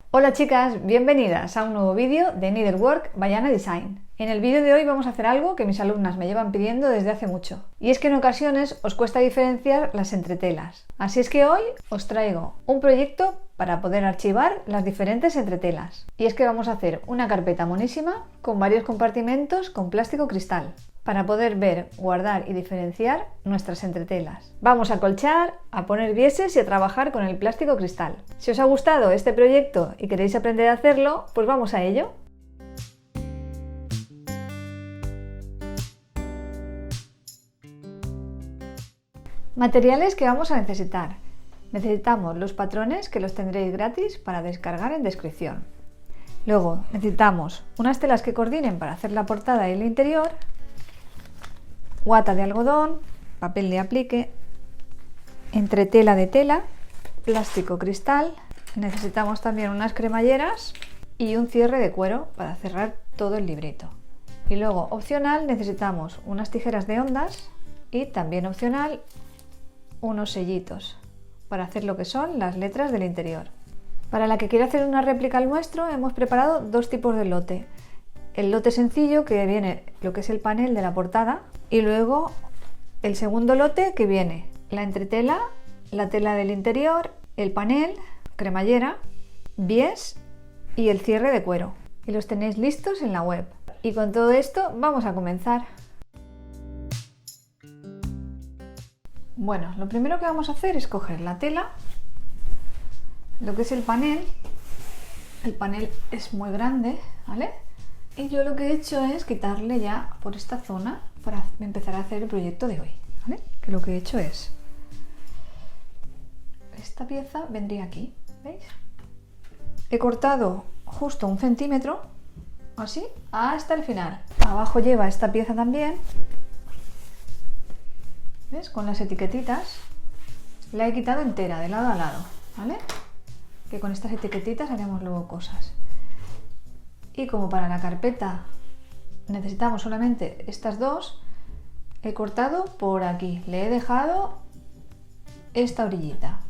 Hola chicas, bienvenidas a un nuevo vídeo de Needlework by Anna Design. En el vídeo de hoy vamos a hacer algo que mis alumnas me llevan pidiendo desde hace mucho. Y es que en ocasiones os cuesta diferenciar las entretelas. Así es que hoy os traigo un proyecto para poder archivar las diferentes entretelas. Y es que vamos a hacer una carpeta monísima con varios compartimentos con plástico cristal, para poder ver, guardar y diferenciar nuestras entretelas. Vamos a colchar, a poner vieses y a trabajar con el plástico cristal. Si os ha gustado este proyecto y queréis aprender a hacerlo, pues vamos a ello. Materiales que vamos a necesitar. Necesitamos los patrones, que los tendréis gratis para descargar en descripción. Luego necesitamos unas telas que coordinen para hacer la portada y el interior, guata de algodón, papel de aplique, entretela de tela, plástico cristal. Necesitamos también unas cremalleras y un cierre de cuero para cerrar todo el librito. Y luego, opcional, necesitamos unas tijeras de ondas y también opcional unos sellitos para hacer lo que son las letras del interior. Para la que quiera hacer una réplica al nuestro, hemos preparado dos tipos de lote. El lote sencillo, que viene lo que es el panel de la portada, y luego el segundo lote, que viene la entretela, la tela del interior, el panel, cremallera, bies y el cierre de cuero. Y los tenéis listos en la web. Y con todo esto vamos a comenzar. Bueno, lo primero que vamos a hacer es coger la tela, lo que es el panel. El panel es muy grande, ¿vale? Y yo lo que he hecho es quitarle ya por esta zona para empezar a hacer el proyecto de hoy, ¿vale? Que lo que he hecho es, esta pieza vendría aquí, ¿veis? He cortado justo 1 centímetro, así, hasta el final. Abajo lleva esta pieza también, ¿ves? Con las etiquetitas la he quitado entera, de lado a lado, ¿vale? Que con estas etiquetitas haremos luego cosas. Y como para la carpeta necesitamos solamente estas dos, he cortado por aquí, le he dejado esta orillita,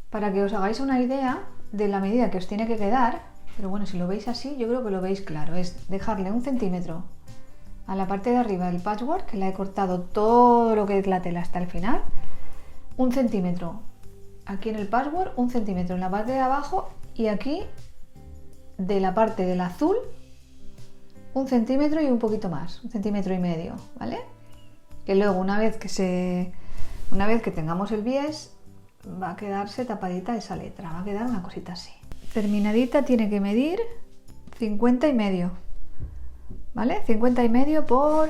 para que os hagáis una idea de la medida que os tiene que quedar. Pero bueno, si lo veis así, yo creo que lo veis claro. Es dejarle 1 centímetro a la parte de arriba del patchwork, que la he cortado todo lo que es la tela hasta el final, 1 centímetro aquí en el patchwork, 1 centímetro en la parte de abajo, y aquí de la parte del azul 1 centímetro y un poquito más, 1,5 centímetros, ¿vale? Que luego una vez que tengamos el bies, va a quedarse tapadita esa letra, va a quedar una cosita así. Terminadita tiene que medir 50,5, ¿vale? 50,5 por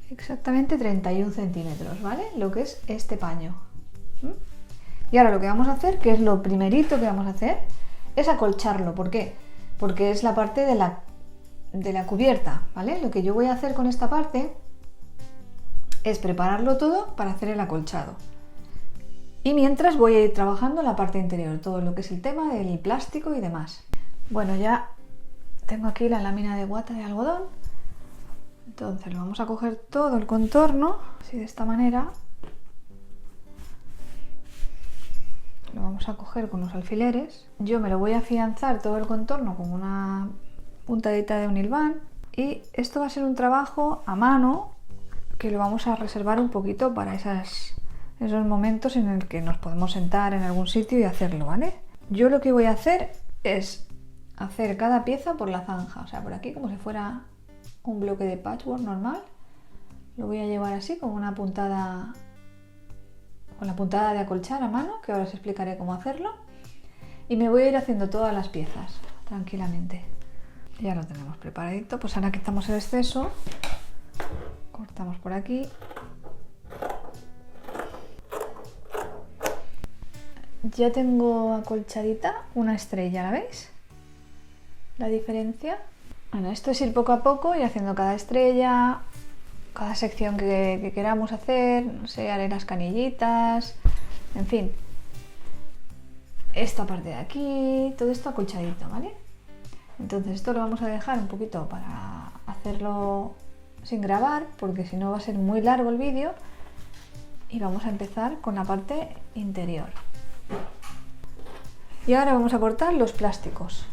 exactamente 31 centímetros, ¿vale? Lo que es este paño. Y ahora lo que vamos a hacer, que es lo primerito que vamos a hacer, es acolcharlo. ¿Por qué? Porque es la parte de la cubierta, ¿vale? Lo que yo voy a hacer con esta parte es prepararlo todo para hacer el acolchado. Y mientras voy a ir trabajando la parte interior, todo lo que es el tema del plástico y demás. Bueno, ya tengo aquí la lámina de guata de algodón. Entonces lo vamos a coger todo el contorno, así de esta manera. Lo vamos a coger con los alfileres. Yo me lo voy a afianzar todo el contorno con una puntadita de un hilván. Y esto va a ser un trabajo a mano que lo vamos a reservar un poquito para esos momentos en el que nos podemos sentar en algún sitio y hacerlo, ¿vale? Yo lo que voy a hacer es hacer cada pieza por la zanja, o sea, por aquí, como si fuera un bloque de patchwork normal. Lo voy a llevar así, con una puntada, con la puntada de acolchar a mano, que ahora os explicaré cómo hacerlo. Y me voy a ir haciendo todas las piezas tranquilamente. Ya lo tenemos preparadito. Pues ahora quitamos el exceso, cortamos por aquí. Ya tengo acolchadita una estrella, ¿la veis? La diferencia. Bueno, esto es ir poco a poco y haciendo cada estrella, cada sección que queramos hacer, no sé, haré las canillitas, en fin. Esta parte de aquí, todo esto acolchadito, ¿vale? Entonces esto lo vamos a dejar un poquito para hacerlo sin grabar, porque si no va a ser muy largo el vídeo. Y vamos a empezar con la parte interior. Y ahora vamos a cortar los plásticos.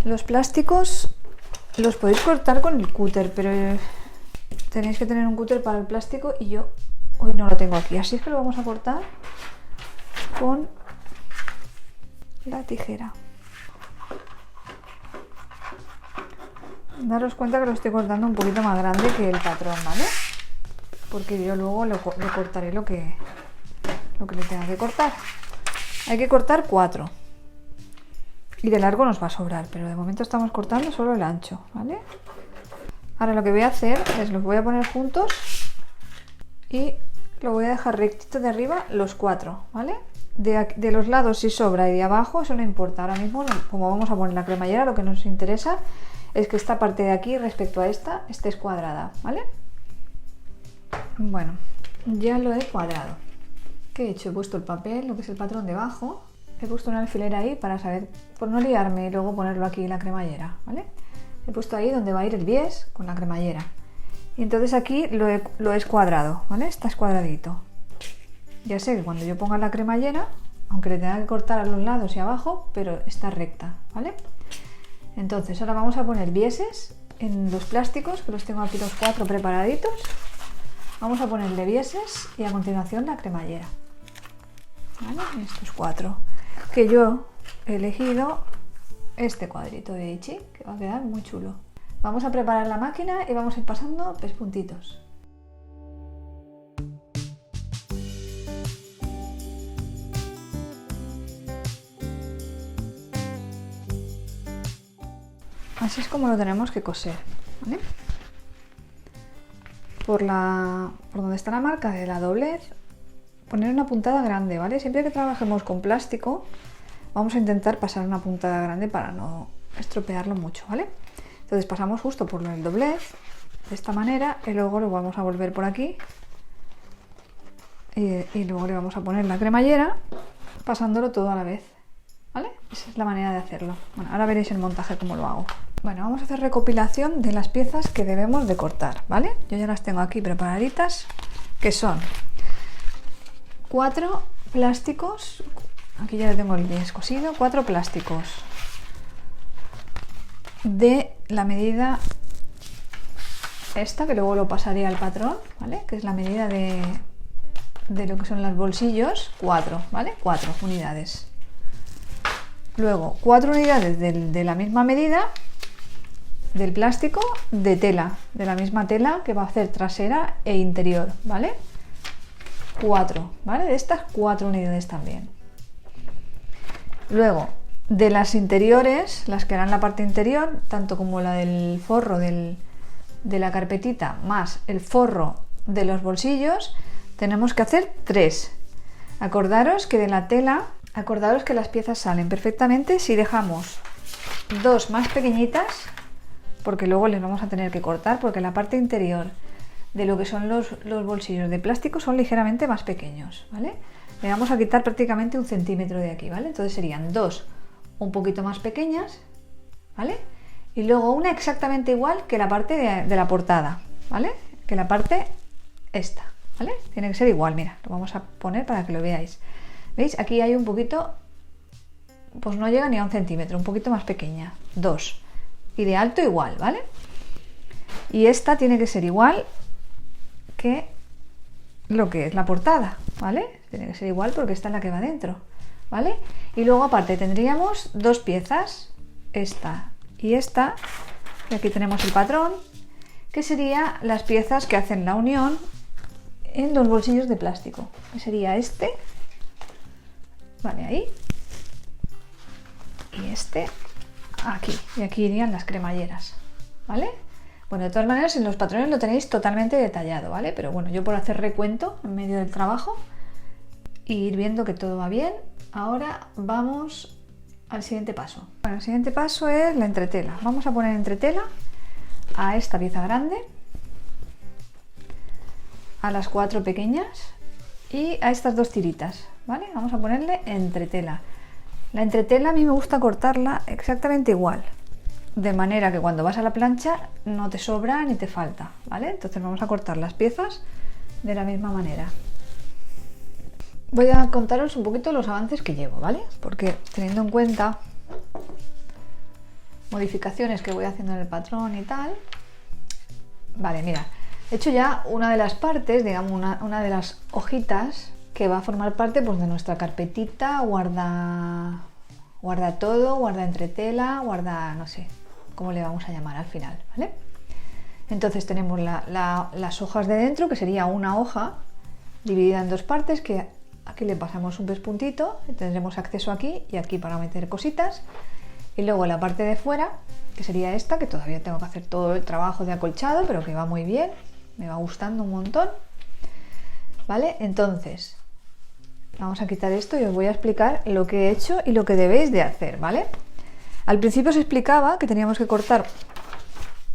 Los plásticos los podéis cortar con el cúter, pero tenéis que tener un cúter para el plástico y yo hoy no lo tengo aquí, así es que lo vamos a cortar con la tijera. Daros cuenta que lo estoy cortando un poquito más grande que el patrón, ¿vale? Porque yo luego le cortaré lo que le tenga que cortar. Hay que cortar 4. Y de largo nos va a sobrar, pero de momento estamos cortando solo el ancho, ¿vale? Ahora lo que voy a hacer es los voy a poner juntos y lo voy a dejar rectito de arriba los 4, ¿vale? De los lados si sobra y de abajo eso no importa. Ahora mismo, como vamos a poner la cremallera, lo que nos interesa es que esta parte de aquí respecto a esta esté cuadrada, ¿vale? Bueno, ya lo he cuadrado. ¿Qué he hecho? He puesto el papel, lo que es el patrón debajo. He puesto un alfiler ahí para saber, por no liarme y luego ponerlo aquí en la cremallera, ¿vale? He puesto ahí donde va a ir el bies con la cremallera. Y entonces aquí lo he escuadrado, ¿vale? Está escuadradito. Ya sé que cuando yo ponga la cremallera, aunque le tenga que cortar a los lados y abajo, pero está recta, ¿vale? Entonces ahora vamos a poner bieses en los plásticos, que los tengo aquí los 4 preparaditos. Vamos a ponerle bieses y a continuación la cremallera, ¿vale? Estos 4. Que yo he elegido este cuadrito de Ichi, que va a quedar muy chulo. Vamos a preparar la máquina y vamos a ir pasando pespuntitos. Así es como lo tenemos que coser, ¿vale? Por donde está la marca de la doblez, poner una puntada grande, ¿vale? Siempre que trabajemos con plástico, vamos a intentar pasar una puntada grande para no estropearlo mucho, ¿vale? Entonces pasamos justo por el doblez, de esta manera, y luego lo vamos a volver por aquí. Y luego le vamos a poner la cremallera, pasándolo todo a la vez, ¿vale? Esa es la manera de hacerlo. Bueno, ahora veréis el montaje cómo lo hago. Bueno, vamos a hacer recopilación de las piezas que debemos de cortar, ¿vale? Yo ya las tengo aquí preparaditas, que son 4 plásticos, aquí ya tengo el bies cosido, 4 plásticos de la medida esta, que luego lo pasaré al patrón, ¿vale? Que es la medida de lo que son los bolsillos, 4, ¿vale? 4 unidades. Luego 4 unidades de la misma medida del plástico de tela, de la misma tela que va a hacer trasera e interior, ¿vale? 4, ¿vale? De estas 4 unidades también. Luego, de las interiores, las que harán la parte interior, tanto como la del forro de la carpetita más el forro de los bolsillos, tenemos que hacer 3. Acordaros que de la tela, acordaros que las piezas salen perfectamente si dejamos 2 más pequeñitas, porque luego les vamos a tener que cortar, porque la parte interior de lo que son los bolsillos de plástico son ligeramente más pequeños, ¿vale? Le vamos a quitar prácticamente 1 centímetro de aquí, ¿vale? Entonces serían 2 un poquito más pequeñas, ¿vale? Y luego una exactamente igual que la parte de la portada, ¿vale? Que la parte esta, ¿vale? Tiene que ser igual, mira, lo vamos a poner para que lo veáis. ¿Veis? Aquí hay un poquito, pues no llega ni a 1 centímetro, un poquito más pequeña, 2. Y de alto igual, ¿vale? Y esta tiene que ser igual que lo que es la portada, ¿vale? Tiene que ser igual porque esta es la que va dentro, ¿vale? Y luego aparte tendríamos 2 piezas, esta y esta, y aquí tenemos el patrón, que serían las piezas que hacen la unión en los bolsillos de plástico, que sería este, vale, ahí, y este aquí, y aquí irían las cremalleras, ¿vale? Bueno, de todas maneras en los patrones lo tenéis totalmente detallado, ¿vale? Pero bueno, yo por hacer recuento en medio del trabajo y ir viendo que todo va bien, ahora vamos al siguiente paso. Bueno, el siguiente paso es la entretela. Vamos a poner entretela a esta pieza grande, a las 4 pequeñas y a estas 2 tiritas, ¿vale? Vamos a ponerle entretela. La entretela a mí me gusta cortarla exactamente igual, de manera que cuando vas a la plancha no te sobra ni te falta, ¿vale? Entonces vamos a cortar las piezas de la misma manera. voy a contaros un poquito los avances que llevo, ¿vale? Porque teniendo en cuenta modificaciones que voy haciendo en el patrón y tal. Vale, mira, he hecho ya una de las partes, digamos una de las hojitas que va a formar parte pues, de nuestra carpetita, guarda todo, guarda entretela, guarda, no sé, cómo le vamos a llamar al final, ¿vale? Entonces tenemos las hojas de dentro, que sería una hoja dividida en dos partes, que aquí le pasamos un pespuntito y tendremos acceso aquí y aquí para meter cositas. Y luego la parte de fuera, que sería esta, que todavía tengo que hacer todo el trabajo de acolchado, pero que va muy bien, me va gustando un montón. ¿Vale? Entonces, vamos a quitar esto y os voy a explicar lo que he hecho y lo que debéis de hacer, ¿vale? Al principio os explicaba que teníamos que cortar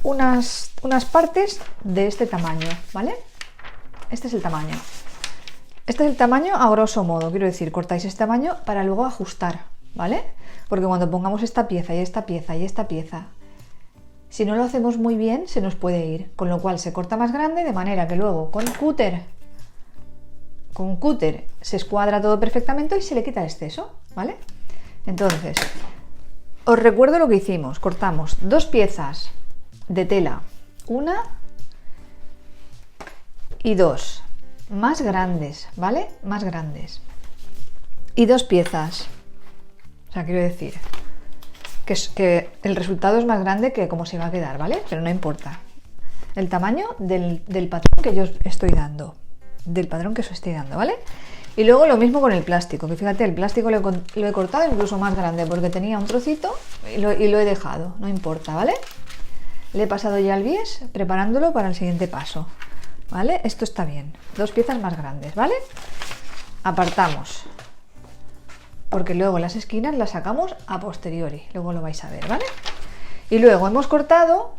unas partes de este tamaño, ¿vale? Este es el tamaño. Este es el tamaño a grosso modo, quiero decir, cortáis este tamaño para luego ajustar, ¿vale? Porque cuando pongamos esta pieza y esta pieza y esta pieza, si no lo hacemos muy bien, se nos puede ir, con lo cual se corta más grande, de manera que luego con cúter se escuadra todo perfectamente y se le quita el exceso, ¿vale? Entonces, os recuerdo lo que hicimos, cortamos dos piezas de tela, una y dos, más grandes, ¿vale? Más grandes. Y dos piezas. O sea, quiero decir que el resultado es más grande que cómo se va a quedar, ¿vale? Pero no importa. El tamaño del patrón que yo estoy dando. Del patrón que os estoy dando, ¿vale? Y luego lo mismo con el plástico, que fíjate, el plástico lo he cortado incluso más grande porque tenía un trocito y lo he dejado, no importa, ¿vale? Le he pasado ya el bies preparándolo para el siguiente paso, ¿vale? Esto está bien, dos piezas más grandes, ¿vale? Apartamos, porque luego las esquinas las sacamos a posteriori, luego lo vais a ver, ¿vale? Y luego hemos cortado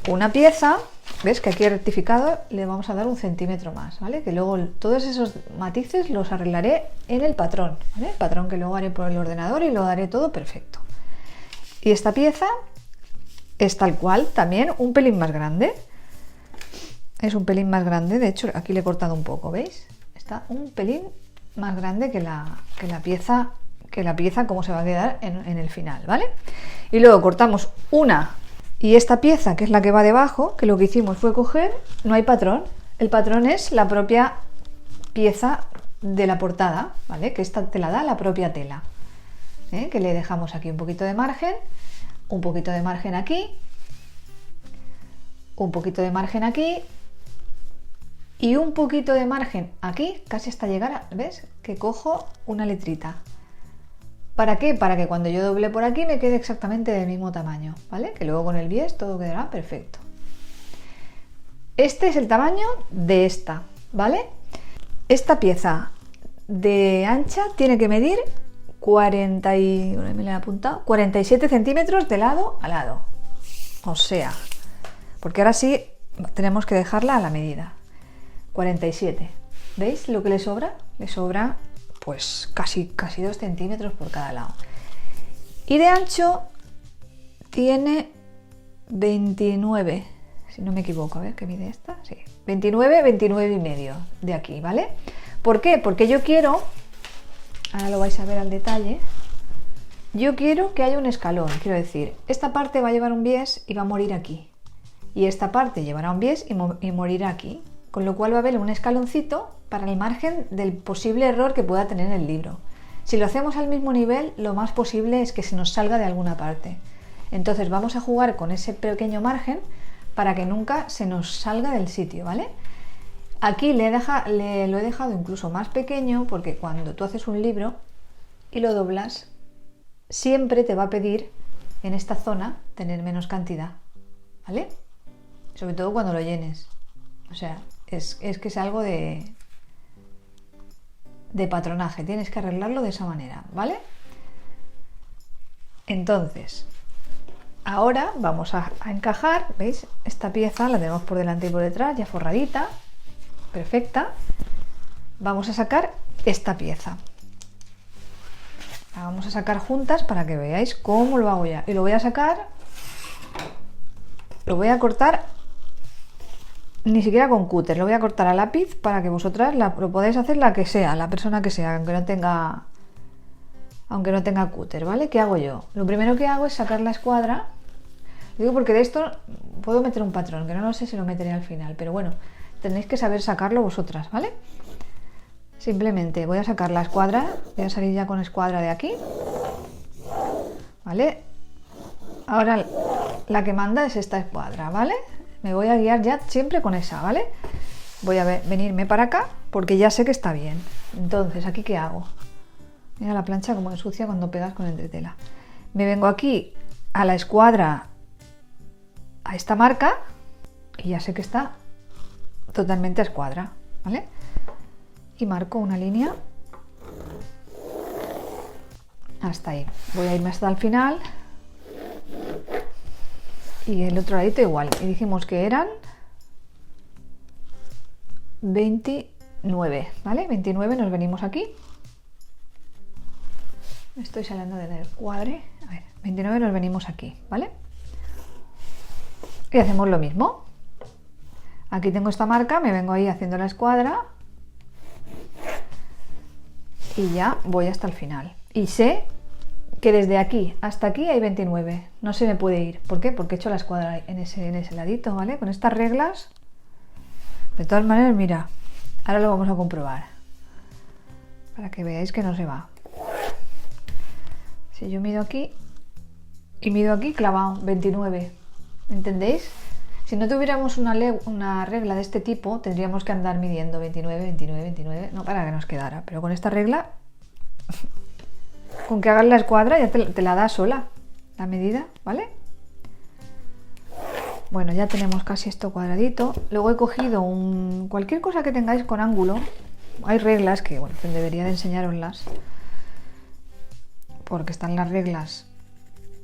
una pieza, ¿ves? Que aquí he rectificado, le vamos a dar 1 centímetro más, ¿vale? Que luego todos esos matices los arreglaré en el patrón, ¿vale? El patrón que luego haré por el ordenador y lo daré todo perfecto. Y esta pieza es tal cual, también un pelín más grande. Es un pelín más grande, de hecho aquí le he cortado un poco, ¿veis? Está un pelín más grande que la pieza como se va a quedar en el final, ¿vale? Y luego cortamos una y esta pieza, que es la que va debajo, que lo que hicimos fue coger, no hay patrón, el patrón es la propia pieza de la portada, ¿vale? Que esta te la da la propia tela, ¿eh? Que le dejamos aquí un poquito de margen, un poquito de margen aquí, un poquito de margen aquí y un poquito de margen aquí, casi hasta llegar a, ¿ves? Que cojo una letrita. ¿Para qué? Para que cuando yo doble por aquí me quede exactamente del mismo tamaño, ¿vale? Que luego con el bies todo quedará perfecto. Este es el tamaño de esta, ¿vale? Esta pieza de ancha tiene que medir 47 centímetros de lado a lado. O sea, porque ahora sí tenemos que dejarla a la medida. 47. ¿Veis lo que le sobra? Le sobra pues casi 2 centímetros por cada lado. Y de ancho tiene 29, si no me equivoco, a ver qué mide esta, sí, 29 y medio de aquí, ¿vale? ¿Por qué? Porque yo quiero, ahora lo vais a ver al detalle, yo quiero que haya un escalón, quiero decir, esta parte va a llevar un bies y va a morir aquí, y esta parte llevará un bies y morirá aquí, con lo cual va a haber un escaloncito para el margen del posible error que pueda tener el libro. Si lo hacemos al mismo nivel, lo más posible es que se nos salga de alguna parte. Entonces vamos a jugar con ese pequeño margen para que nunca se nos salga del sitio, ¿vale? Aquí lo he dejado incluso más pequeño porque cuando tú haces un libro y lo doblas, siempre te va a pedir en esta zona tener menos cantidad, ¿vale? Sobre todo cuando lo llenes. O sea, es que es algo de patronaje, tienes que arreglarlo de esa manera, ¿vale? Entonces, ahora vamos a encajar, ¿veis? Esta pieza la tenemos por delante y por detrás, ya forradita, perfecta. Vamos a sacar esta pieza. La vamos a sacar juntas para que veáis cómo lo hago ya. Y lo voy a sacar, lo voy a cortar ni siquiera con cúter, lo voy a cortar a lápiz para que vosotras lo podáis hacer la que sea, la persona que sea, aunque no tenga cúter, ¿vale? ¿Qué hago yo? Lo primero que hago es sacar la escuadra. Digo porque de esto puedo meter un patrón, que no lo sé si lo meteré al final, pero bueno, tenéis que saber sacarlo vosotras, ¿vale? Simplemente voy a sacar la escuadra, voy a salir ya con escuadra de aquí, ¿vale? Ahora la que manda es esta escuadra, ¿vale? Me voy a guiar ya siempre con esa, ¿vale? Voy a venirme para acá porque ya sé que está bien. Entonces, ¿aquí qué hago? Mira la plancha como ensucia cuando pegas con entretela. Me vengo aquí a la escuadra, a esta marca, y ya sé que está totalmente a escuadra, ¿vale? Y marco una línea hasta ahí. Voy a irme hasta el final. Y el otro ladito igual. Y dijimos que eran 29, ¿vale? 29 nos venimos aquí. Estoy saliendo del cuadre. A ver, 29 nos venimos aquí, ¿vale? Y hacemos lo mismo. Aquí tengo esta marca, me vengo ahí haciendo la escuadra. Y ya voy hasta el final. Y sé que desde aquí hasta aquí hay 29. No se me puede ir. ¿Por qué? Porque he hecho la escuadra en ese ladito, ¿vale? Con estas reglas. De todas maneras, mira, ahora lo vamos a comprobar. Para que veáis que no se va. Si yo mido aquí y mido aquí clavado, 29. ¿Entendéis? Si no tuviéramos una regla de este tipo, tendríamos que andar midiendo 29, 29, 29, no para que nos quedara. Pero con esta regla, con que hagas la escuadra ya te la da sola, la medida, ¿vale? Bueno, ya tenemos casi esto cuadradito. Luego he cogido cualquier cosa que tengáis con ángulo. Hay reglas que, bueno, debería de enseñaroslas. Porque están las reglas,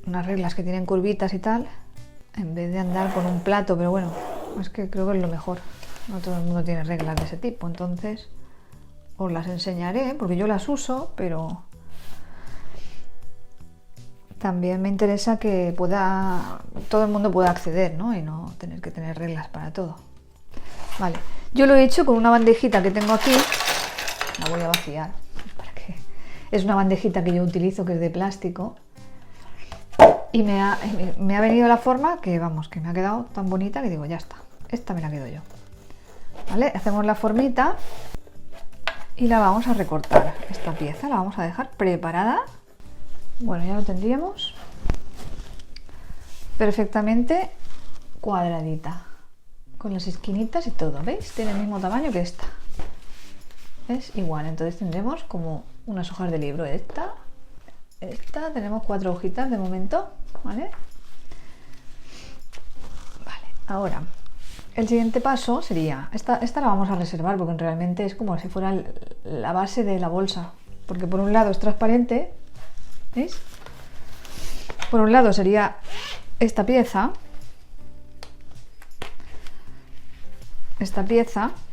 unas reglas que tienen curvitas y tal, en vez de andar con un plato, pero bueno, es que creo que es lo mejor. No todo el mundo tiene reglas de ese tipo, entonces os las enseñaré, porque yo las uso, pero también me interesa que todo el mundo pueda acceder, ¿no? Y no tener que tener reglas para todo. Vale, yo lo he hecho con una bandejita que tengo aquí, la voy a vaciar. Es una bandejita que yo utilizo, que es de plástico, y me ha venido la forma que, vamos, que me ha quedado tan bonita que digo, ya está, esta me la quedo yo. ¿Vale? Hacemos la formita y la vamos a recortar. Esta pieza la vamos a dejar preparada. Bueno, ya lo tendríamos perfectamente cuadradita, con las esquinitas y todo, ¿veis? Tiene el mismo tamaño que esta. Es igual, entonces tendremos como unas hojas de libro. Esta, tenemos 4 hojitas de momento, ¿vale? Vale, ahora el siguiente paso sería, esta la vamos a reservar porque realmente es como si fuera la base de la bolsa, porque por un lado es transparente, ¿veis? Por un lado sería esta pieza,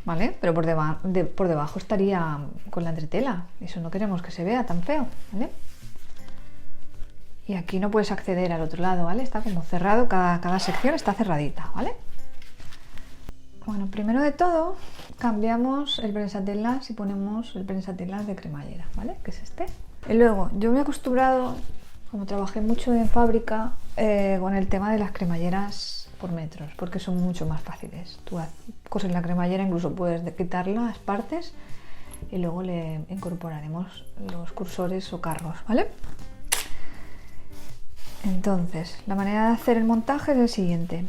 ¿vale? Pero por debajo estaría con la entretela. Eso no queremos que se vea tan feo, ¿vale? Y aquí no puedes acceder al otro lado, ¿vale? Está como cerrado, cada sección está cerradita, ¿vale? Bueno, primero de todo cambiamos el prensatelas y ponemos el prensatelas de cremallera, ¿vale? Que es este. Y luego, yo me he acostumbrado, como trabajé mucho en fábrica, con el tema de las cremalleras por metros, porque son mucho más fáciles. Tú coses la cremallera, incluso puedes quitar las partes y luego le incorporaremos los cursores o carros, ¿vale? Entonces, la manera de hacer el montaje es el siguiente.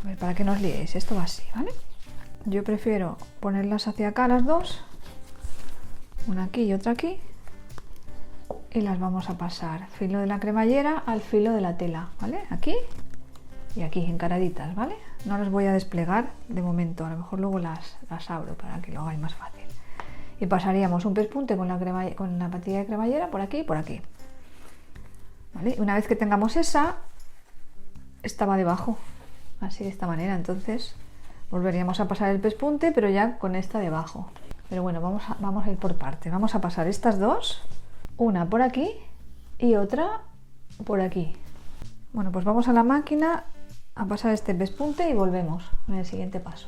A ver, para que no os liéis, esto va así, ¿vale? Yo prefiero ponerlas hacia acá las dos, una aquí y otra aquí, y las vamos a pasar filo de la cremallera al filo de la tela, ¿vale? Aquí y aquí, encaraditas, ¿vale? No las voy a desplegar de momento, a lo mejor luego las abro para que lo hagáis más fácil. Y pasaríamos un pespunte con la patilla de cremallera por aquí y por aquí, ¿vale? Una vez que tengamos esta va debajo, así de esta manera, entonces volveríamos a pasar el pespunte, pero ya con esta debajo. Pero bueno, vamos a ir por partes. Vamos a pasar estas dos, una por aquí y otra por aquí. Bueno, pues vamos a la máquina a pasar este pespunte y volvemos en el siguiente paso.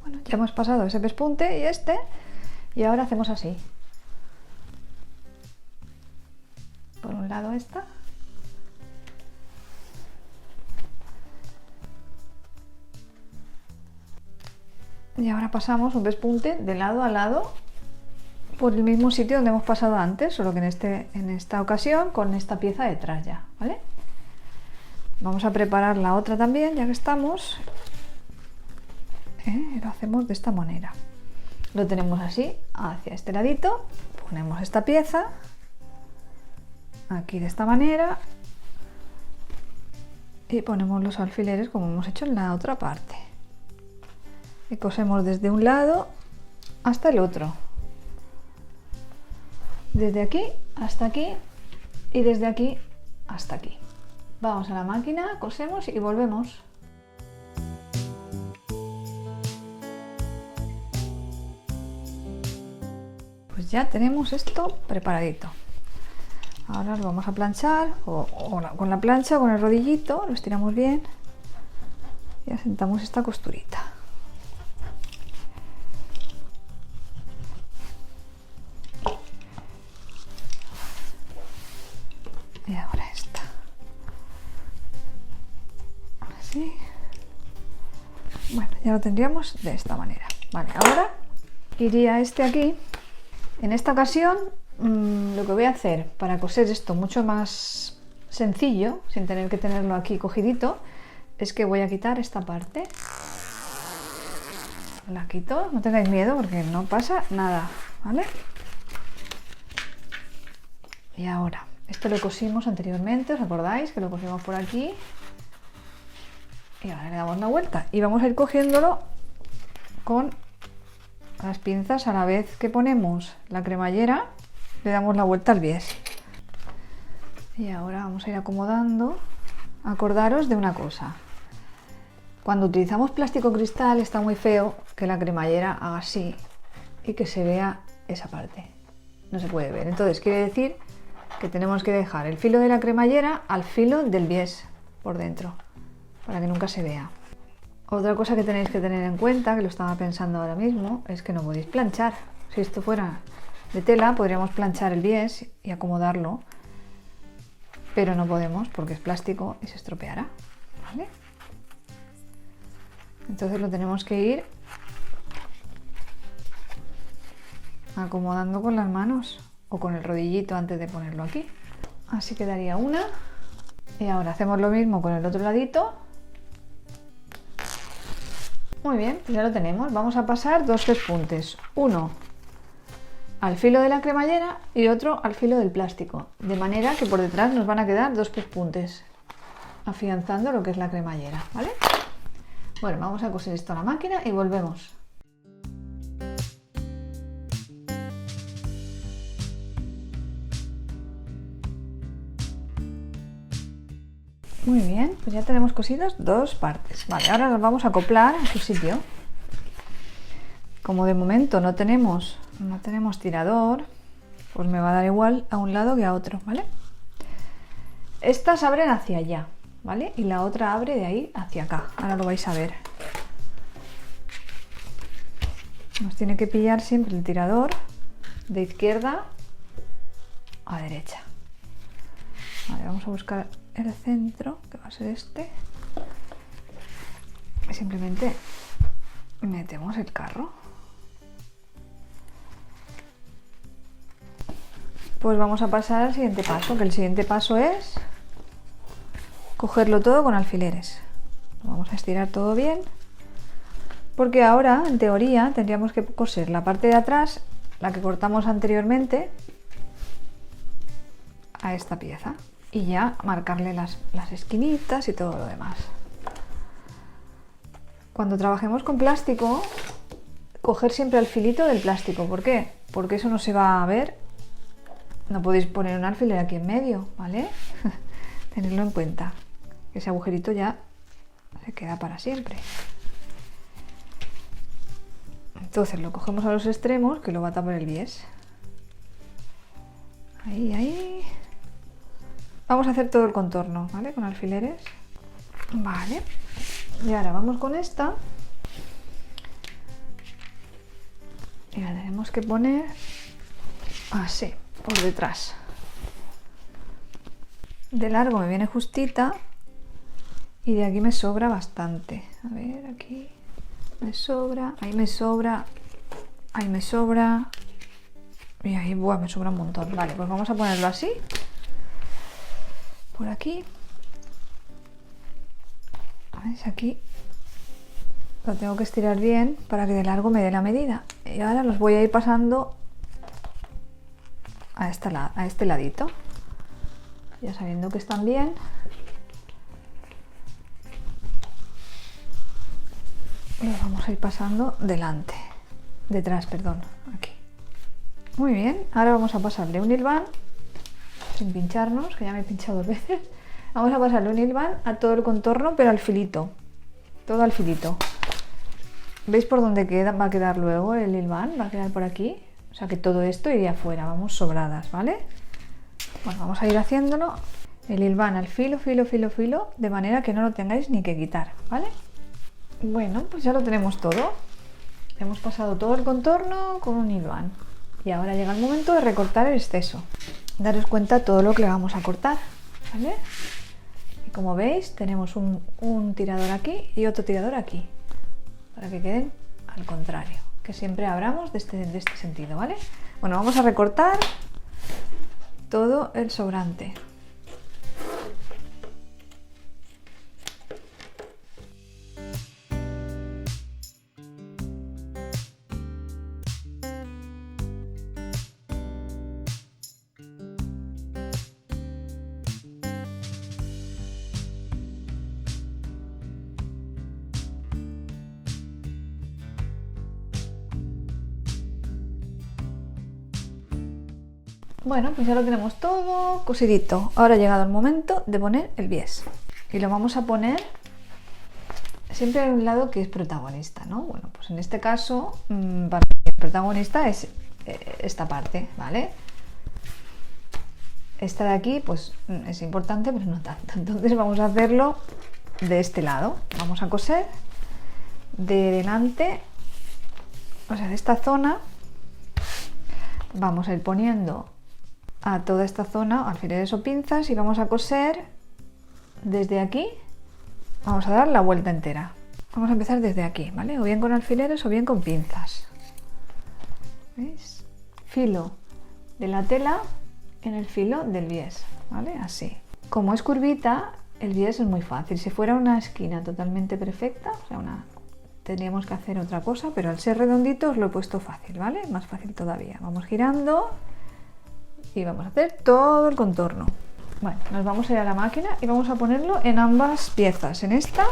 Bueno, ya hemos pasado ese pespunte y ahora hacemos así. Por un lado esta. Y ahora pasamos un pespunte de lado a lado por el mismo sitio donde hemos pasado antes, solo que en esta ocasión con esta pieza detrás ya, ¿vale? Vamos a preparar la otra también, ya que estamos. Lo hacemos de esta manera. Lo tenemos así, hacia este ladito, ponemos esta pieza aquí de esta manera y ponemos los alfileres como hemos hecho en la otra parte. Y cosemos desde un lado hasta el otro. Desde aquí hasta aquí y desde aquí hasta aquí. Vamos a la máquina, cosemos y volvemos. Pues ya tenemos esto preparadito. Ahora lo vamos a planchar con la plancha o con el rodillito, lo estiramos bien y asentamos esta costurita. Y ahora esta. Así. Bueno, ya lo tendríamos de esta manera. Vale, ahora iría este aquí. En esta ocasión lo que voy a hacer para coser esto mucho más sencillo, sin tener que tenerlo aquí cogidito, es que voy a quitar esta parte. La quito, no tengáis miedo porque no pasa nada, ¿vale? Y ahora, esto lo cosimos anteriormente, ¿os acordáis? Que lo cosimos por aquí. Y ahora le damos una vuelta y vamos a ir cogiéndolo con las pinzas a la vez que ponemos la cremallera, le damos la vuelta al bies. Y ahora vamos a ir acomodando. Acordaros de una cosa. Cuando utilizamos plástico cristal está muy feo que la cremallera haga así y que se vea esa parte. No se puede ver. Entonces quiere decir que tenemos que dejar el filo de la cremallera al filo del bies por dentro, para que nunca se vea. Otra cosa que tenéis que tener en cuenta, que lo estaba pensando ahora mismo, es que no podéis planchar. Si esto fuera de tela, podríamos planchar el bies y acomodarlo, pero no podemos porque es plástico y se estropeará, ¿vale? Entonces lo tenemos que ir acomodando con las manos o con el rodillito antes de ponerlo aquí. Así quedaría una. Y ahora hacemos lo mismo con el otro ladito. Muy bien, pues ya lo tenemos. Vamos a pasar dos pespuntes, uno al filo de la cremallera y otro al filo del plástico, de manera que por detrás nos van a quedar dos pespuntes, afianzando lo que es la cremallera, ¿vale? Bueno, vamos a coser esto a la máquina y volvemos. Muy bien, pues ya tenemos cosidas dos partes. Vale, ahora las vamos a acoplar a su sitio. Como de momento no tenemos tirador, pues me va a dar igual a un lado que a otro, ¿vale? Estas abren hacia allá, ¿vale? Y la otra abre de ahí hacia acá. Ahora lo vais a ver. Nos tiene que pillar siempre el tirador de izquierda a derecha. Vale, vamos a buscar el centro, que va a ser este. Y simplemente metemos el carro. Pues vamos a pasar al siguiente paso, que el siguiente paso es cogerlo todo con alfileres. Lo vamos a estirar todo bien, porque ahora, en teoría, tendríamos que coser la parte de atrás, la que cortamos anteriormente, a esta pieza. Y ya marcarle las esquinitas y todo lo demás. Cuando trabajemos con plástico, coger siempre el filito del plástico. ¿Por qué? Porque eso no se va a ver. No podéis poner un alfiler aquí en medio, ¿vale? Tenedlo en cuenta. Ese agujerito ya se queda para siempre. Entonces lo cogemos a los extremos, que lo va a tapar el bies. Ahí, ahí. Vamos a hacer todo el contorno, ¿vale? Con alfileres. Vale. Y ahora vamos con esta y la tenemos que poner así, por detrás. De largo me viene justita y de aquí me sobra bastante. A ver, aquí me sobra, ahí me sobra, ahí me sobra y ahí me sobra un montón. Vale, pues vamos a ponerlo así, por aquí. ¿Veis? Aquí lo tengo que estirar bien para que de largo me dé la medida. Y ahora los voy a ir pasando a este ladito, ya sabiendo que están bien. Los vamos a ir pasando detrás, perdón, aquí. Muy bien, ahora vamos a pasarle un hilván, sin pincharnos, que ya me he pinchado 2 veces. Vamos a pasarle un hilván a todo el contorno, pero al filito, todo al filito. ¿Veis por dónde va a quedar luego el hilván? Va a quedar por aquí. O sea que todo esto iría afuera, vamos sobradas, ¿vale? Bueno, vamos a ir haciéndolo. El hilván al filo, de manera que no lo tengáis ni que quitar, ¿vale? Bueno, pues ya lo tenemos todo. Hemos pasado todo el contorno con un hilván. Y ahora llega el momento de recortar el exceso. Daros cuenta todo lo que le vamos a cortar, ¿vale? Y como veis, tenemos un tirador aquí y otro tirador aquí, para que queden al contrario, que siempre abramos de este sentido, ¿vale? Bueno, vamos a recortar todo el sobrante. Bueno, pues ya lo tenemos todo cosidito. Ahora ha llegado el momento de poner el bies. Y lo vamos a poner siempre en un lado que es protagonista, ¿no? Bueno, pues en este caso, para mí el protagonista es esta parte, ¿vale? Esta de aquí, pues es importante, pero no tanto. Entonces vamos a hacerlo de este lado. Vamos a coser de delante, o sea, de esta zona. Vamos a ir poniendo a toda esta zona alfileres o pinzas y vamos a coser desde aquí. Vamos a dar la vuelta entera. Vamos a empezar desde aquí, ¿vale? O bien con alfileres o bien con pinzas. ¿Veis? Filo de la tela en el filo del bies, ¿vale? Así. Como es curvita, el bies es muy fácil. Si fuera una esquina totalmente perfecta, o sea, tendríamos que hacer otra cosa, pero al ser redondito os lo he puesto fácil, ¿vale? Más fácil todavía. Vamos girando y vamos a hacer todo el contorno. Bueno, nos vamos a ir a la máquina y vamos a ponerlo en ambas piezas, en esta,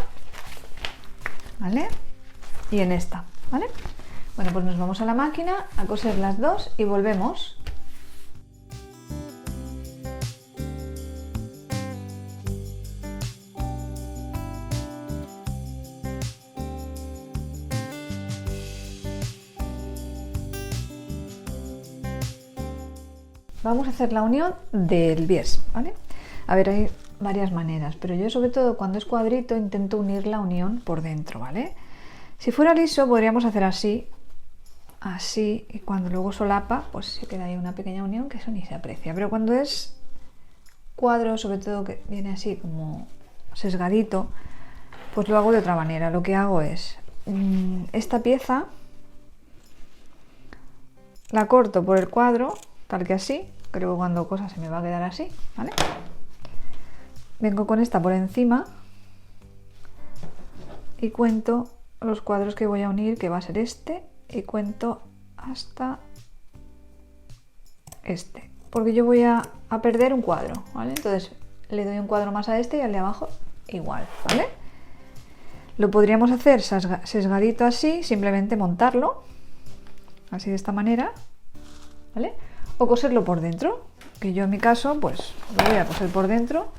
¿vale? Y en esta, ¿vale? Bueno, pues nos vamos a la máquina a coser las dos y volvemos. Vamos a hacer la unión del bies, ¿vale? A ver, hay varias maneras, pero yo sobre todo cuando es cuadrito intento unir la unión por dentro, ¿vale? Si fuera liso podríamos hacer así, así, y cuando luego solapa, pues se queda ahí una pequeña unión que eso ni se aprecia. Pero cuando es cuadro, sobre todo que viene así como sesgadito, pues lo hago de otra manera. Lo que hago es, esta pieza la corto por el cuadro, tal que así. Creo que cuando cosa se me va a quedar así, ¿vale? Vengo con esta por encima y cuento los cuadros que voy a unir, que va a ser este, y cuento hasta este, porque yo voy a perder un cuadro, ¿vale? Entonces le doy un cuadro más a este y al de abajo igual, ¿vale? Lo podríamos hacer sesgadito así, simplemente montarlo, así de esta manera, ¿vale? O coserlo por dentro, que yo en mi caso pues lo voy a coser por dentro.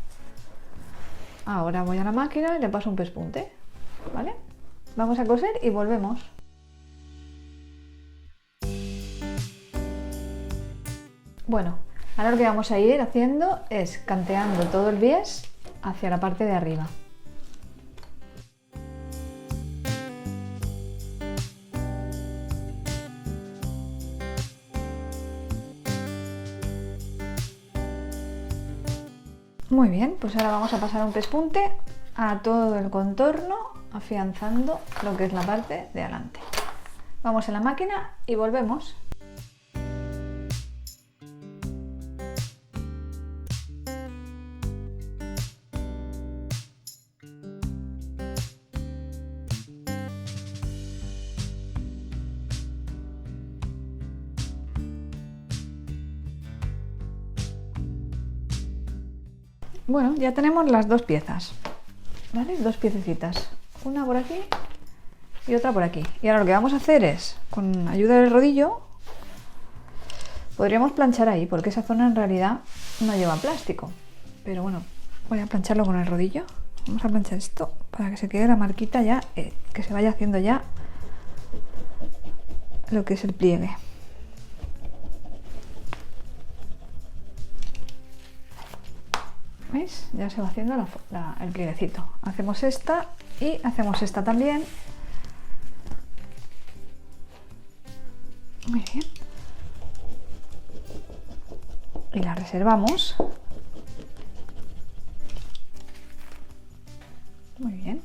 Ahora voy a la máquina y le paso un pespunte, ¿vale? Vamos a coser y volvemos. Bueno, ahora lo que vamos a ir haciendo es canteando todo el bies hacia la parte de arriba. Muy bien, pues ahora vamos a pasar un pespunte a todo el contorno, afianzando lo que es la parte de adelante. Vamos a la máquina y volvemos. Bueno, ya tenemos las dos piezas, ¿vale? Dos piececitas, una por aquí y otra por aquí. Y ahora lo que vamos a hacer es, con ayuda del rodillo, podríamos planchar ahí, porque esa zona en realidad no lleva plástico. Pero bueno, voy a plancharlo con el rodillo. Vamos a planchar esto para que se quede la marquita ya, que se vaya haciendo ya lo que es el pliegue. ¿Veis? Ya se va haciendo el plieguecito. Hacemos esta y hacemos esta también. Muy bien. Y la reservamos. Muy bien.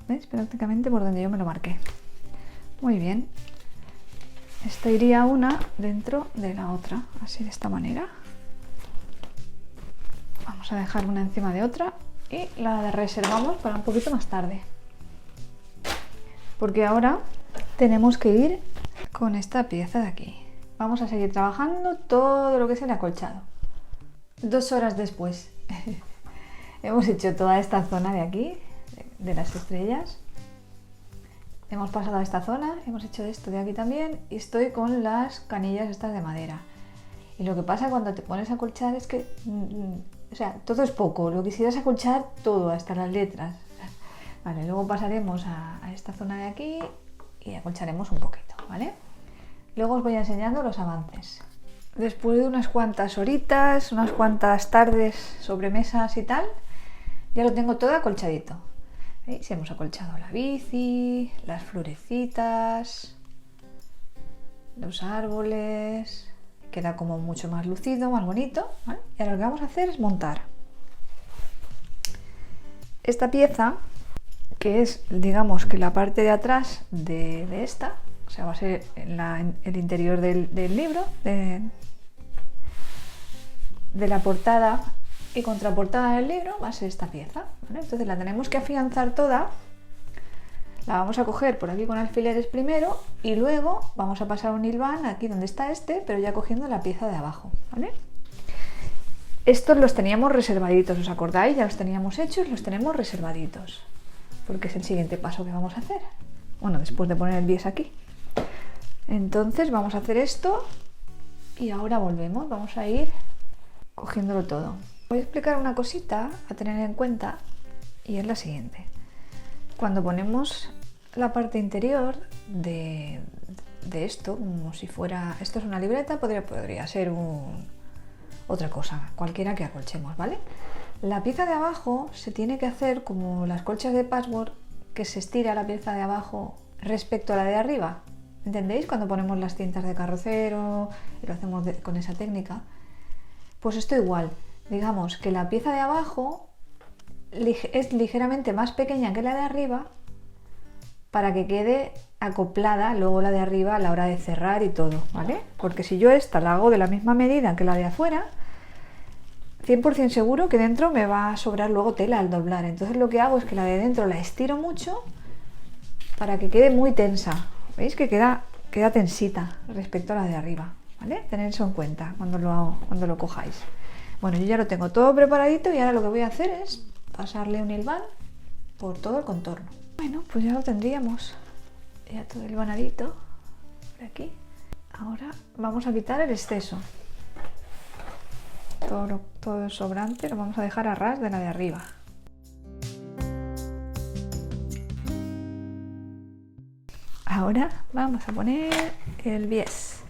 ¿Veis? Prácticamente por donde yo me lo marqué. Muy bien. Esta iría una dentro de la otra, así de esta manera. Vamos a dejar una encima de otra y la reservamos para un poquito más tarde. Porque ahora tenemos que ir con esta pieza de aquí. Vamos a seguir trabajando todo lo que es el acolchado. 2 horas después hemos hecho toda esta zona de aquí, de las estrellas. Hemos pasado a esta zona, hemos hecho esto de aquí también y estoy con las canillas estas de madera. Y lo que pasa cuando te pones a acolchar es que, o sea, todo es poco, lo quisieras acolchar todo, hasta las letras. Vale, luego pasaremos a esta zona de aquí y acolcharemos un poquito, ¿vale? Luego os voy enseñando los avances. Después de unas cuantas horitas, unas cuantas tardes, sobremesas y tal, ya lo tengo todo acolchadito. ¿Veis? Hemos acolchado la bici, las florecitas, los árboles. Queda como mucho más lucido, más bonito, ¿vale? Y ahora lo que vamos a hacer es montar esta pieza, que es, digamos, que la parte de atrás de esta, o sea, va a ser el interior del libro, de la portada y contraportada del libro, va a ser esta pieza, ¿vale? Entonces la tenemos que afianzar toda. La vamos a coger por aquí con alfileres primero y luego vamos a pasar un hilván aquí donde está este, pero ya cogiendo la pieza de abajo, ¿vale? Estos los teníamos reservaditos, ¿os acordáis? Ya los teníamos hechos, los tenemos reservaditos, porque es el siguiente paso que vamos a hacer. Bueno, después de poner el bies aquí. Entonces vamos a hacer esto y ahora volvemos, vamos a ir cogiéndolo todo. Voy a explicar una cosita a tener en cuenta y es la siguiente. Cuando ponemos la parte interior de esto, como si fuera... Esto es una libreta, podría ser otra cosa, cualquiera que acolchemos, ¿vale? La pieza de abajo se tiene que hacer como las colchas de patchwork, que se estira la pieza de abajo respecto a la de arriba. ¿Entendéis? Cuando ponemos las cintas de carrocero y lo hacemos con esa técnica. Pues esto igual. Digamos que la pieza de abajo es ligeramente más pequeña que la de arriba para que quede acoplada luego la de arriba a la hora de cerrar y todo, ¿vale? Porque si yo esta la hago de la misma medida que la de afuera, 100% seguro que dentro me va a sobrar luego tela al doblar. Entonces lo que hago es que la de dentro la estiro mucho para que quede muy tensa. ¿Veis? Que queda tensita respecto a la de arriba, ¿vale? Tened eso en cuenta cuando lo cojáis. Bueno, yo ya lo tengo todo preparadito y ahora lo que voy a hacer es pasarle un hilván por todo el contorno. Bueno, pues ya lo tendríamos, ya todo hilvanadito por aquí. Ahora vamos a quitar el exceso. Todo el sobrante lo vamos a dejar a ras de la de arriba. Ahora vamos a poner el bies.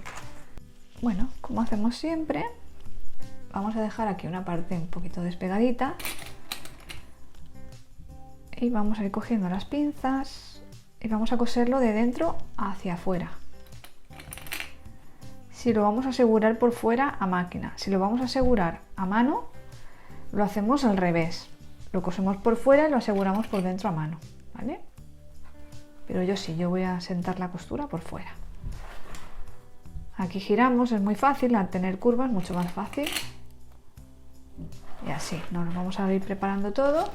Bueno, como hacemos siempre, vamos a dejar aquí una parte un poquito despegadita y vamos a ir cogiendo las pinzas y vamos a coserlo de dentro hacia afuera. Si lo vamos a asegurar por fuera, a máquina. Si lo vamos a asegurar a mano, lo hacemos al revés. Lo cosemos por fuera y lo aseguramos por dentro a mano, ¿vale? Pero yo voy a sentar la costura por fuera. Aquí giramos, es muy fácil, al tener curvas mucho más fácil. Y así, nos vamos a ir preparando todo.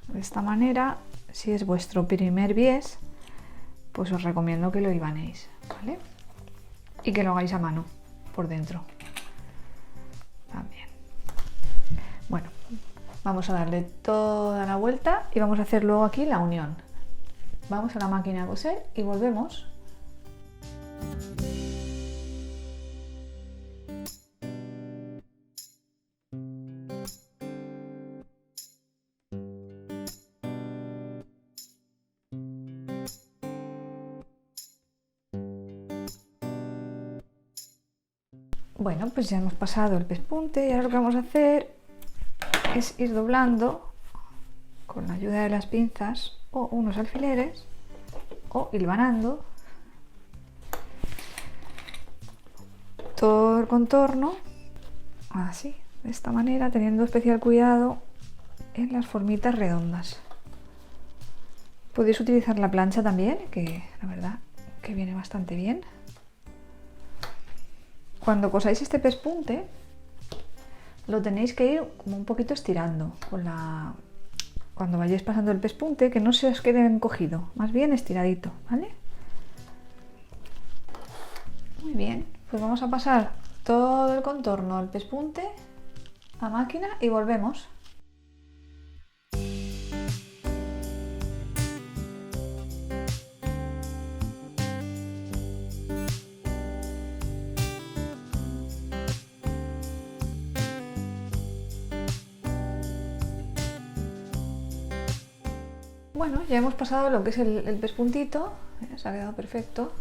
De esta manera, si es vuestro primer bies, pues os recomiendo que lo hilvanéis, ¿vale? Y que lo hagáis a mano, por dentro. También. Bueno, vamos a darle toda la vuelta y vamos a hacer luego aquí la unión. Vamos a la máquina a coser y volvemos. Bueno, pues ya hemos pasado el pespunte y ahora lo que vamos a hacer es ir doblando con la ayuda de las pinzas o unos alfileres o hilvanando todo el contorno, así, de esta manera, teniendo especial cuidado en las formitas redondas. Podéis utilizar la plancha también, que la verdad que viene bastante bien. Cuando cosáis este pespunte, lo tenéis que ir como un poquito estirando cuando vayáis pasando el pespunte, que no se os quede encogido, más bien estiradito, ¿vale? Muy bien, pues vamos a pasar todo el contorno del pespunte a máquina y volvemos. Bueno, ya hemos pasado lo que es el pespuntito, se ha quedado perfecto.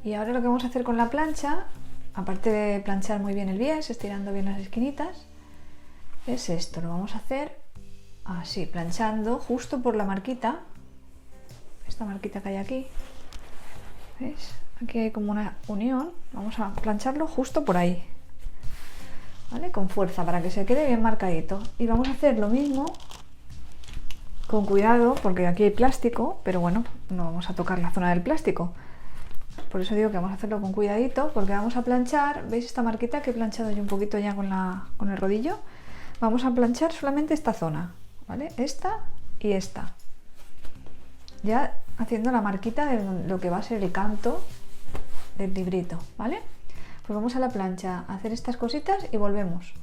Y ahora lo que vamos a hacer con la plancha, aparte de planchar muy bien el bies, estirando bien las esquinitas, es esto, lo vamos a hacer así, planchando justo por la marquita, esta marquita que hay aquí, ¿veis? Aquí hay como una unión, vamos a plancharlo justo por ahí, ¿vale? Con fuerza para que se quede bien marcadito. Y vamos a hacer lo mismo, con cuidado, porque aquí hay plástico, pero bueno, no vamos a tocar la zona del plástico. Por eso digo que vamos a hacerlo con cuidadito, porque vamos a planchar, ¿veis esta marquita que he planchado yo un poquito ya con el rodillo? Vamos a planchar solamente esta zona, ¿vale? Esta y esta. Ya haciendo la marquita de lo que va a ser el canto del librito, ¿vale? Pues vamos a la plancha a hacer estas cositas y volvemos.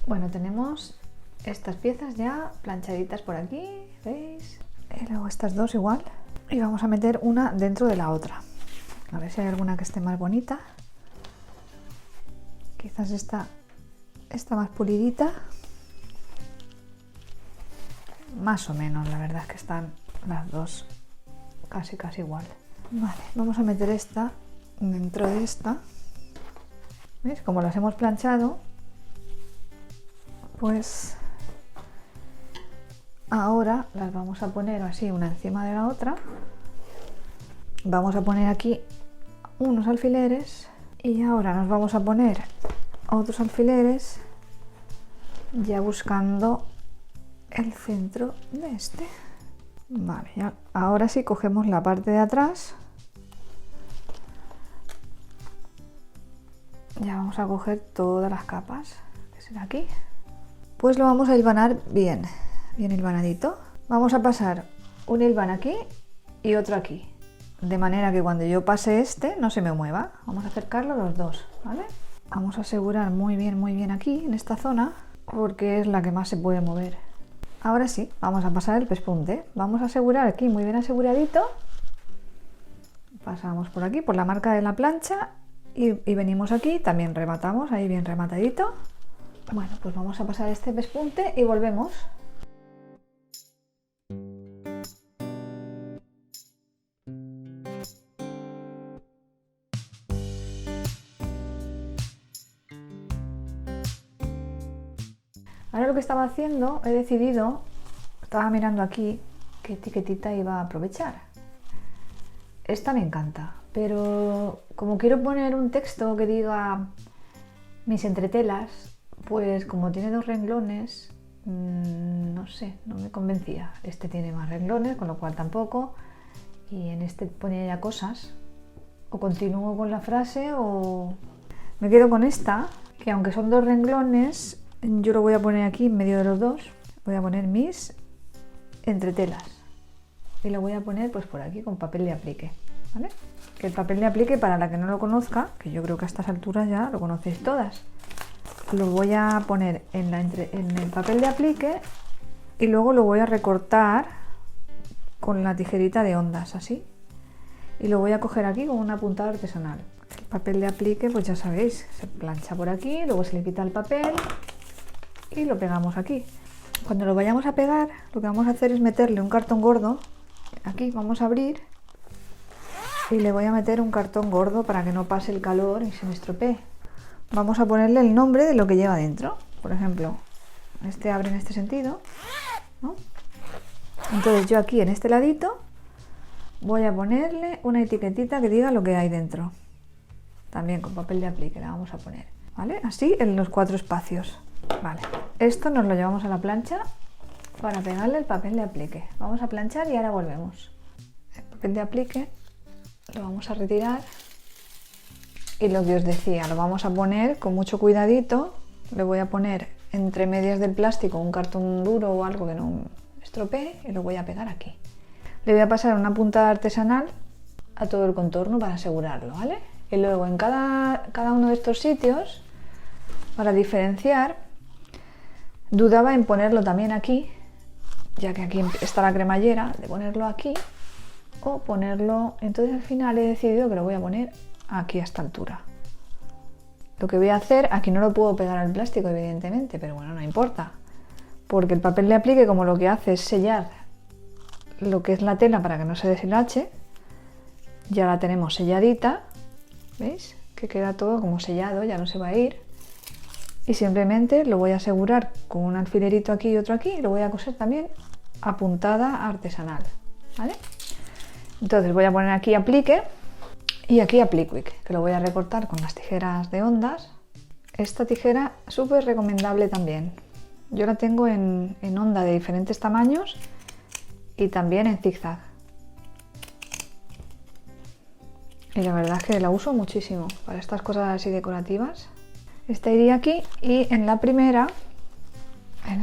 Bueno, tenemos estas piezas ya planchaditas por aquí, ¿veis? Y luego estas dos igual. Y vamos a meter una dentro de la otra. A ver si hay alguna que esté más bonita. Quizás esta más pulidita. Más o menos, la verdad es que están las dos casi igual. Vale, vamos a meter esta dentro de esta. ¿Veis? Como las hemos planchado, pues ahora las vamos a poner así una encima de la otra. Vamos a poner aquí unos alfileres y ahora nos vamos a poner otros alfileres ya buscando el centro de este. Vale, ya, ahora sí cogemos la parte de atrás. Ya vamos a coger todas las capas, que será aquí. Pues lo vamos a hilvanar bien hilvanadito. Vamos a pasar un hilván aquí y otro aquí, de manera que cuando yo pase este no se me mueva. Vamos a acercarlo los dos, ¿vale? Vamos a asegurar muy bien aquí, en esta zona, porque es la que más se puede mover. Ahora sí, vamos a pasar el pespunte. Vamos a asegurar aquí muy bien aseguradito. Pasamos por aquí, por la marca de la plancha y venimos aquí, también rematamos ahí bien rematadito. Bueno, pues vamos a pasar este pespunte y volvemos. Ahora lo que estaba haciendo, he decidido, estaba mirando aquí qué etiquetita iba a aprovechar. Esta me encanta, pero como quiero poner un texto que diga Mis entretelas, pues como tiene 2 renglones, no sé, no me convencía. Este tiene más renglones, con lo cual tampoco. Y en este ponía ya cosas. O continúo con la frase o me quedo con esta, que aunque son 2 renglones, yo lo voy a poner aquí en medio de los dos. Voy a poner mis entretelas. Y lo voy a poner pues por aquí con papel de aplique, ¿vale? Que el papel de aplique, para la que no lo conozca, que yo creo que a estas alturas ya lo conocéis todas, lo voy a poner en el papel de aplique y luego lo voy a recortar con la tijerita de ondas, así. Y lo voy a coger aquí con una puntada artesanal. El papel de aplique, pues ya sabéis, se plancha por aquí, luego se le quita el papel y lo pegamos aquí. Cuando lo vayamos a pegar, lo que vamos a hacer es meterle un cartón gordo. Aquí vamos a abrir y le voy a meter un cartón gordo para que no pase el calor y se me estropee. Vamos a ponerle el nombre de lo que lleva dentro. Por ejemplo, este abre en este sentido, ¿no? Entonces yo aquí en este ladito voy a ponerle una etiquetita que diga lo que hay dentro. También con papel de aplique la vamos a poner, ¿vale? Así en los 4 espacios. Vale, esto nos lo llevamos a la plancha para pegarle el papel de aplique. Vamos a planchar y ahora volvemos. El papel de aplique lo vamos a retirar y lo que os decía, lo vamos a poner con mucho cuidadito. Le voy a poner entre medias del plástico un cartón duro o algo que no estropee y lo voy a pegar aquí. Le voy a pasar una puntada artesanal a todo el contorno para asegurarlo, ¿vale? Y luego en cada uno de estos sitios, para diferenciar, dudaba en ponerlo también aquí, ya que aquí está la cremallera, de ponerlo aquí o ponerlo. Entonces al final he decidido que lo voy a poner aquí a esta altura. Lo que voy a hacer, aquí no lo puedo pegar al plástico evidentemente, pero bueno, no importa, porque el papel de aplique, como lo que hace es sellar lo que es la tela para que no se deshilache, ya la tenemos selladita, ¿veis? Que queda todo como sellado, ya no se va a ir. Y simplemente lo voy a asegurar con un alfilerito aquí y otro aquí y lo voy a coser también a puntada artesanal, ¿vale? Entonces voy a poner aquí aplique y aquí apliquick, que lo voy a recortar con las tijeras de ondas. Esta tijera súper recomendable también. Yo la tengo en onda de diferentes tamaños y también en zigzag. Y la verdad es que la uso muchísimo para estas cosas así decorativas. Esta iría aquí y en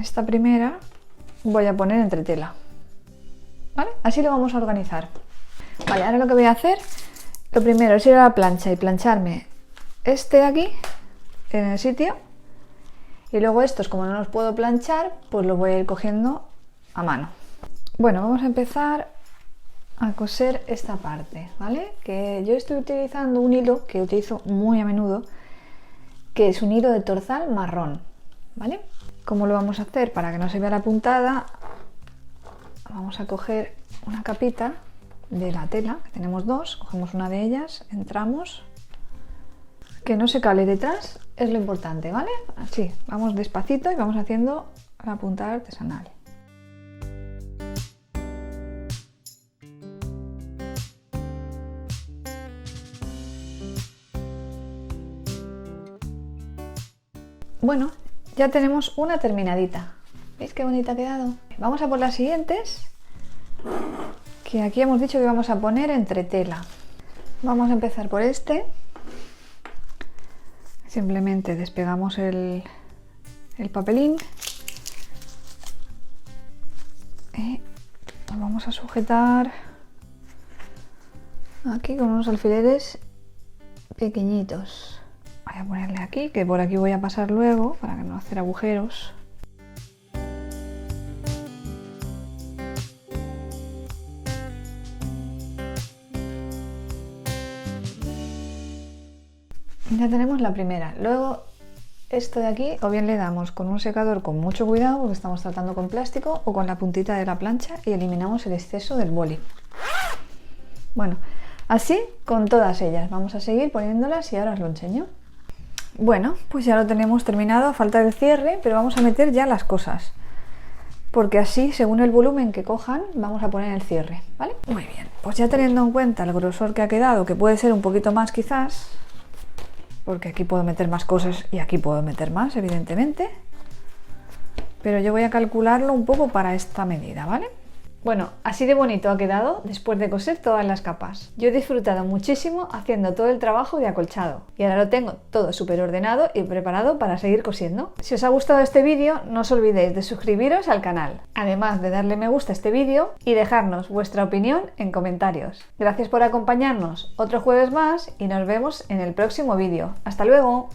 esta primera voy a poner entretela, ¿vale? Así lo vamos a organizar. Vale, ahora lo que voy a hacer, lo primero es ir a la plancha y plancharme este de aquí en el sitio, y luego estos, como no los puedo planchar, pues los voy a ir cogiendo a mano. Bueno, vamos a empezar a coser esta parte, ¿vale? Que yo estoy utilizando un hilo que utilizo muy a menudo, que es un hilo de torzal marrón, ¿vale? ¿Cómo lo vamos a hacer? Para que no se vea la puntada, vamos a coger una capita de la tela, que tenemos 2, cogemos una de ellas, entramos, que no se cale detrás, es lo importante, ¿vale? Así, vamos despacito y vamos haciendo la puntada artesanal. Bueno, ya tenemos una terminadita. ¿Veis qué bonita ha quedado? Vamos a por las siguientes, que aquí hemos dicho que vamos a poner entretela. Vamos a empezar por este. Simplemente despegamos el papelín y lo vamos a sujetar aquí con unos alfileres pequeñitos. Voy a ponerle aquí, que por aquí voy a pasar luego para no hacer agujeros. Ya tenemos la primera. Luego esto de aquí o bien le damos con un secador con mucho cuidado porque estamos tratando con plástico, o con la puntita de la plancha y eliminamos el exceso del boli. Bueno, así con todas ellas. Vamos a seguir poniéndolas y ahora os lo enseño. Bueno, pues ya lo tenemos terminado, a falta del cierre, pero vamos a meter ya las cosas, porque así, según el volumen que cojan, vamos a poner el cierre, ¿vale? Muy bien, pues ya teniendo en cuenta el grosor que ha quedado, que puede ser un poquito más quizás, porque aquí puedo meter más cosas y aquí puedo meter más, evidentemente. Pero yo voy a calcularlo un poco para esta medida, ¿vale? Bueno, así de bonito ha quedado después de coser todas las capas. Yo he disfrutado muchísimo haciendo todo el trabajo de acolchado y ahora lo tengo todo súper ordenado y preparado para seguir cosiendo. Si os ha gustado este vídeo, no os olvidéis de suscribiros al canal, además de darle me gusta a este vídeo y dejarnos vuestra opinión en comentarios. Gracias por acompañarnos otro jueves más y nos vemos en el próximo vídeo. ¡Hasta luego!